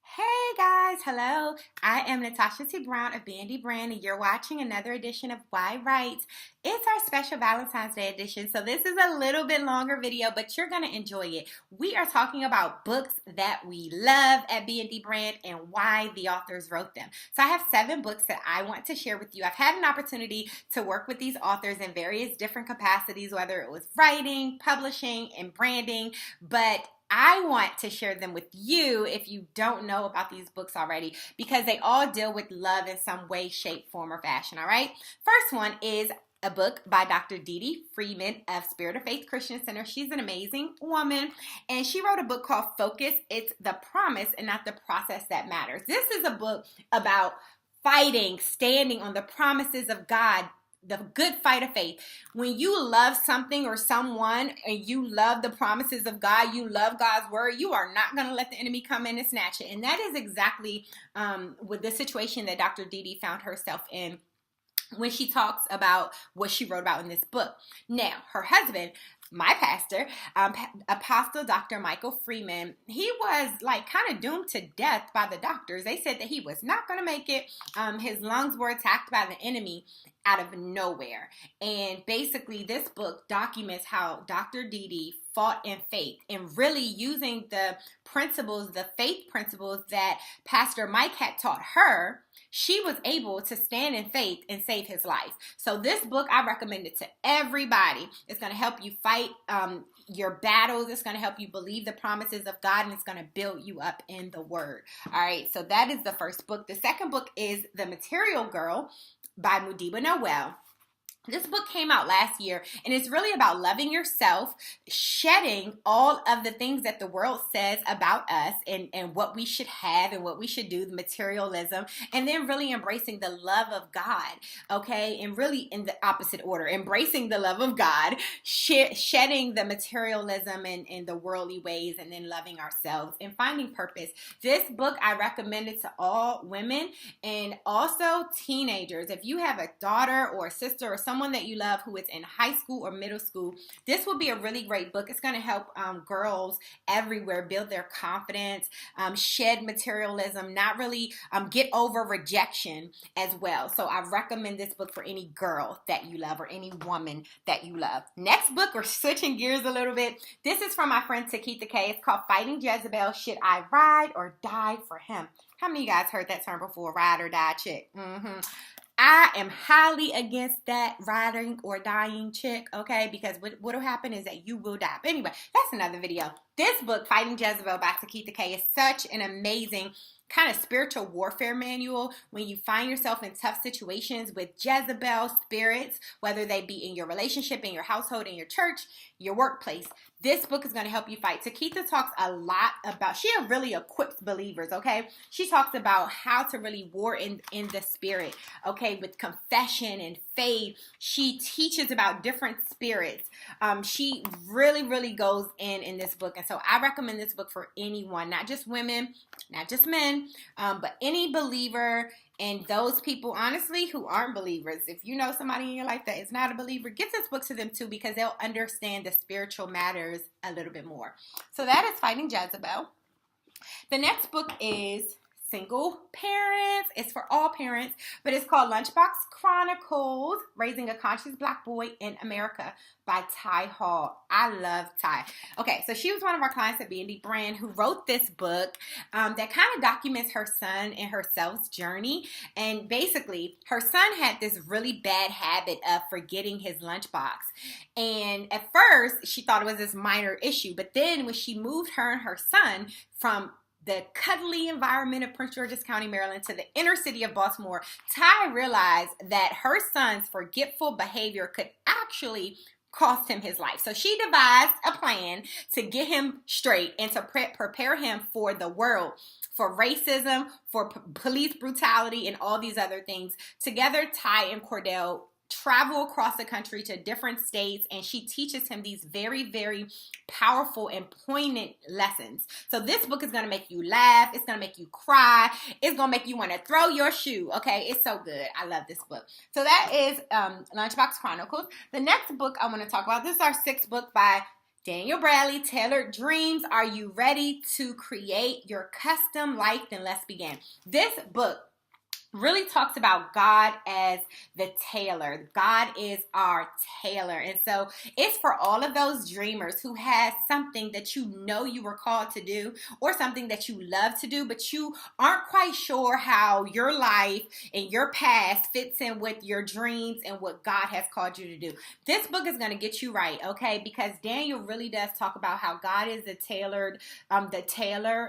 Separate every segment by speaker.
Speaker 1: Hey guys, hello. I am Natasha T. Brown of B&D Brand, and you're watching another edition of Why Writes. It's our special Valentine's Day edition, so this is a little bit longer video, but you're going to enjoy it. We are talking about books that we love at B&D Brand and why the authors wrote them. So I have 7 books that I want to share with you. I've had an opportunity to work with these authors in various different capacities, whether it was writing, publishing, and branding, but I want to share them with you if you don't know about these books already, because they all deal with love in some way, shape, form, or fashion, all right? First one is a book by Dr. Dee Freeman of Spirit of Faith Christian Center. She's an amazing woman, and she wrote a book called Focus. It's the promise and not the process that matters. This is a book about fighting, standing on the promises of God, the good fight of faith. When you love something or someone and you love the promises of God, you love God's word, you are not going to let the enemy come in and snatch it. And that is exactly with the situation that Dr. Dee found herself in when she talks about what she wrote about in this book. Now, her husband, my pastor, Apostle Dr. Michael Freeman, he was like kind of doomed to death by the doctors. They said that he was not going to make it. His lungs were attacked by the enemy out of nowhere. And basically this book documents how Dr. Dee fought in faith and really using the principles, the faith principles that Pastor Mike had taught her. She was able to stand in faith and save his life. So this book, I recommend it to everybody. It's going to help you fight your battles. It's going to help you believe the promises of God, and it's going to build you up in the word. All right, so that is the first book. The second book is The Material Girl by Mudiba Noel. This book came out last year, and it's really about loving yourself, shedding all of the things that the world says about us and what we should have and what we should do, the materialism, and then really embracing the love of God, okay? And really in the opposite order, embracing the love of God, shedding the materialism and the worldly ways, and then loving ourselves and finding purpose. This book, I recommend it to all women and also teenagers. If you have a daughter or a sister or someone that you love who is in high school or middle school, this will be a really great book. It's going to help girls everywhere build their confidence, shed materialism, not really get over rejection as well. So I recommend this book for any girl that you love or any woman that you love. Next book, we're switching gears a little bit. This is from my friend Takita K. It's called Fighting Jezebel, Should I Ride or Die for Him? How many of you guys heard that term before? Ride or die chick. I am highly against that riding or dying chick, okay? Because what will happen is that you will die. But anyway, that's another video. This book, Fighting Jezebel by Takita K, is such an amazing kind of spiritual warfare manual when you find yourself in tough situations with Jezebel spirits, whether they be in your relationship, in your household, in your church, your workplace. This book is going to help you fight. Takita talks a lot about, she really equips believers, okay? She talks about how to really war in the spirit, okay, with confession and faith. She teaches about different spirits. She really goes in this book. And so I recommend this book for anyone, not just women, not just men, but any believer and those people, honestly, who aren't believers. If you know somebody in your life that is not a believer, give this book to them too, because they'll understand the spiritual matters a little bit more. So that is Fighting Jezebel. The next book is single parents. It's for all parents, but it's called Lunchbox Chronicles, Raising a Conscious Black Boy in America by Ty Hall. I love Ty. Okay, so she was one of our clients at B&D Brand who wrote this book that kind of documents her son and herself's journey. And basically, her son had this really bad habit of forgetting his lunchbox. And at first, she thought it was this minor issue. But then when she moved her and her son from the cuddly environment of Prince George's County, Maryland, to the inner city of Baltimore, Ty realized that her son's forgetful behavior could actually cost him his life. So she devised a plan to get him straight and to prepare him for the world, for racism, for police brutality, and all these other things. Together, Ty and Cordell travel across the country to different states, and she teaches him these very powerful and poignant lessons. So this book is going to make you laugh. It's going to make you cry. It's going to make you want to throw your shoe. Okay, it's so good. I love this book. So that is Lunchbox Chronicles. The next book I want to talk about, this is our 6th book by Daniel Bradley, Tailored Dreams. Are you ready to create your custom life? Then let's begin. This book really talks about God as the tailor. God is our tailor. And so it's for all of those dreamers who has something that you know you were called to do, or something that you love to do, but you aren't quite sure how your life and your past fits in with your dreams and what God has called you to do. This book is going to get you right, okay? Because Daniel really does talk about how God is the tailor,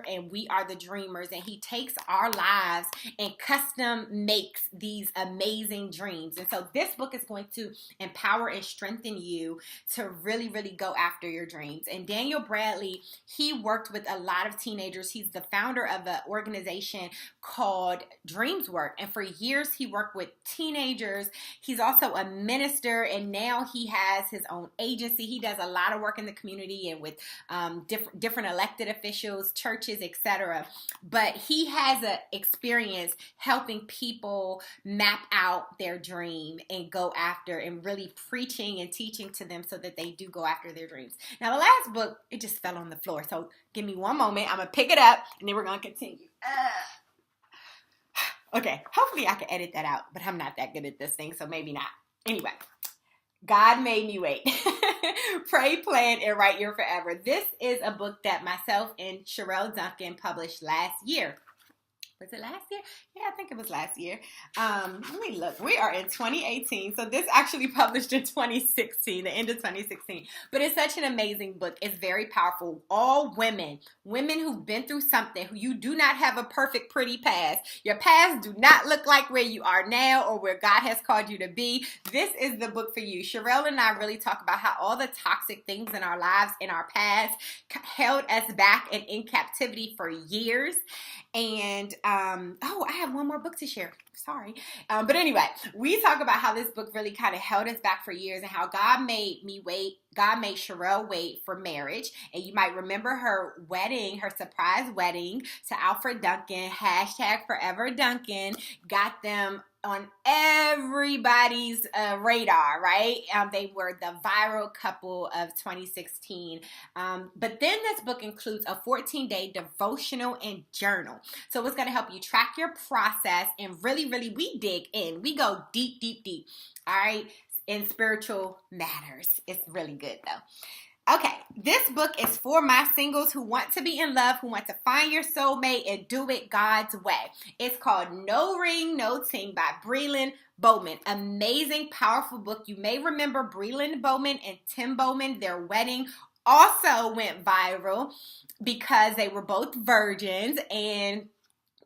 Speaker 1: and we are the dreamers, and he takes our lives and custom makes these amazing dreams. And so this book is going to empower and strengthen you to really, really go after your dreams. And Daniel Bradley, he worked with a lot of teenagers. He's the founder of an organization called Dreams Work. And for years, he worked with teenagers. He's also a minister, and now he has his own agency. He does a lot of work in the community and with different elected officials, churches, etc. But he has an experience helping people map out their dream and go after, and really preaching and teaching to them so that they do go after their dreams. Now, the last book, it just fell on the floor. So give me one moment. I'm going to pick it up and then we're going to continue. Okay, hopefully I can edit that out, but I'm not that good at this thing, so maybe not. Anyway, God Made Me Wait. Pray, Plan, and Write Your Forever. This is a book that myself and Sherelle Duncan published last year. Was it last year? Yeah, I think it was last year. Let me look. We are in 2018. So this actually published in 2016, the end of 2016. But it's such an amazing book. It's very powerful. All women who've been through something, who you do not have a perfect, pretty past. Your past do not look like where you are now or where God has called you to be. This is the book for you. Sherelle and I really talk about how all the toxic things in our lives, in our past, held us back and in captivity for years. And, I have one more book to share. Sorry. But anyway, we talk about how this book really kind of held us back for years, and how God made me wait. God made Sherelle wait for marriage. And you might remember her wedding, her surprise wedding to Alfred Duncan, #Forever Duncan, got them on everybody's radar, right? They were the viral couple of 2016. But then this book includes a 14-day devotional and journal. So it's going to help you track your process, and really, really, we dig in. We go deep, deep, deep, all right, in spiritual matters. It's really good, though. Okay, this book is for my singles who want to be in love, who want to find your soulmate and do it God's way. It's called No Ring, No Ting by Breland Bowman. Amazing, powerful book. You may remember Breland Bowman and Tim Bowman. Their wedding also went viral because they were both virgins, and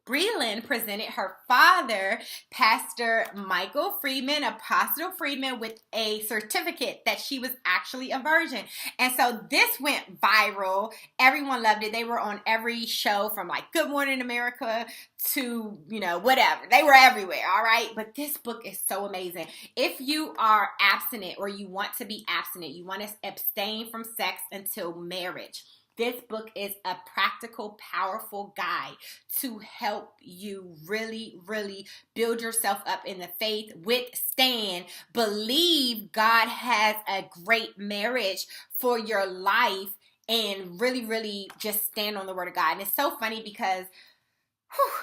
Speaker 1: Breland presented her father, Pastor Michael Freeman, Apostle Freeman, with a certificate that she was actually a virgin. And so this went viral. Everyone loved it. They were on every show from like Good Morning America to, whatever. They were everywhere, all right? But this book is so amazing. If you are abstinent, or you want to be abstinent, you want to abstain from sex until marriage, this book is a practical, powerful guide to help you really, really build yourself up in the faith, withstand, believe God has a great marriage for your life, and really, really just stand on the word of God. And it's so funny because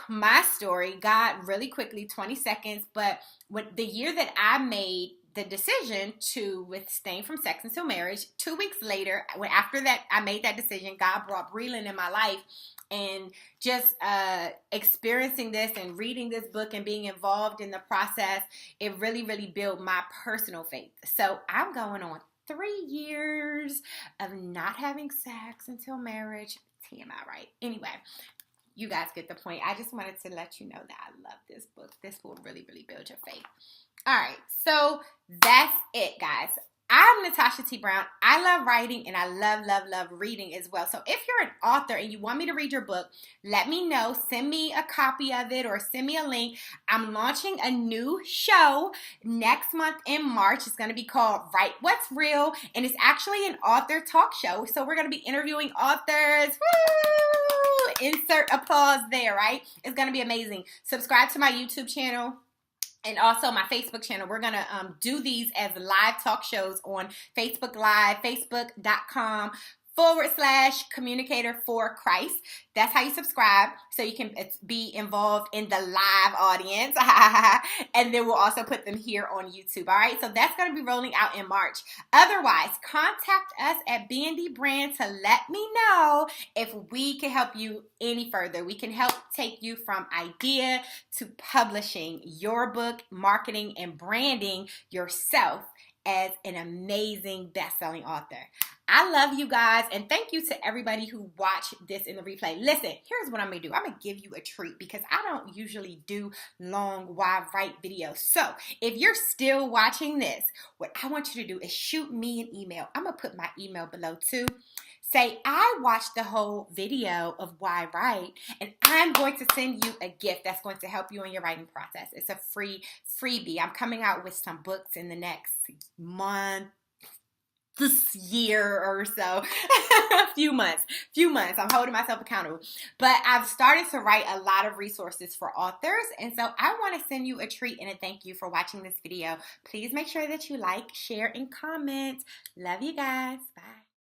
Speaker 1: my story, God, really quickly, 20 seconds, but when the year that I made the decision to abstain from sex until marriage, 2 weeks later, after that I made that decision, God brought Breland in my life. And just experiencing this and reading this book and being involved in the process, it really, really built my personal faith. So I'm going on 3 years of not having sex until marriage. TMI, right? Anyway, you guys get the point. I just wanted to let you know that I love this book. This will really, really build your faith. All right, so that's it, guys. I'm Natasha T. Brown. I love writing, and I love, love, love reading as well. So if you're an author and you want me to read your book, let me know. Send me a copy of it or send me a link. I'm launching a new show next month in March. It's going to be called Write What's Real, and it's actually an author talk show. So we're going to be interviewing authors. Woo! Insert applause there, right? It's going to be amazing. Subscribe to my YouTube channel. and also my Facebook channel. We're going to do these as live talk shows on Facebook Live, facebook.com/communicator for Christ. That's how you subscribe, so you can be involved in the live audience. And then we'll also put them here on YouTube. All right, so that's going to be rolling out in March. Otherwise, contact us at B&D Brand to let me know if we can help you any further. We can help take you from idea to publishing your book, marketing, and branding yourself as an amazing best-selling author. I love you guys, and thank you to everybody who watched this in the replay. Listen, here's what I'm going to do. I'm going to give you a treat because I don't usually do long, wide, right videos. So if you're still watching this, what I want you to do is shoot me an email. I'm going to put my email below too. Say, I watched the whole video of Why Write, and I'm going to send you a gift that's going to help you in your writing process. It's a freebie. I'm coming out with some books in the next month, this year or so. a few months. I'm holding myself accountable. But I've started to write a lot of resources for authors, and so I want to send you a treat and a thank you for watching this video. Please make sure that you like, share, and comment. Love you guys. Bye.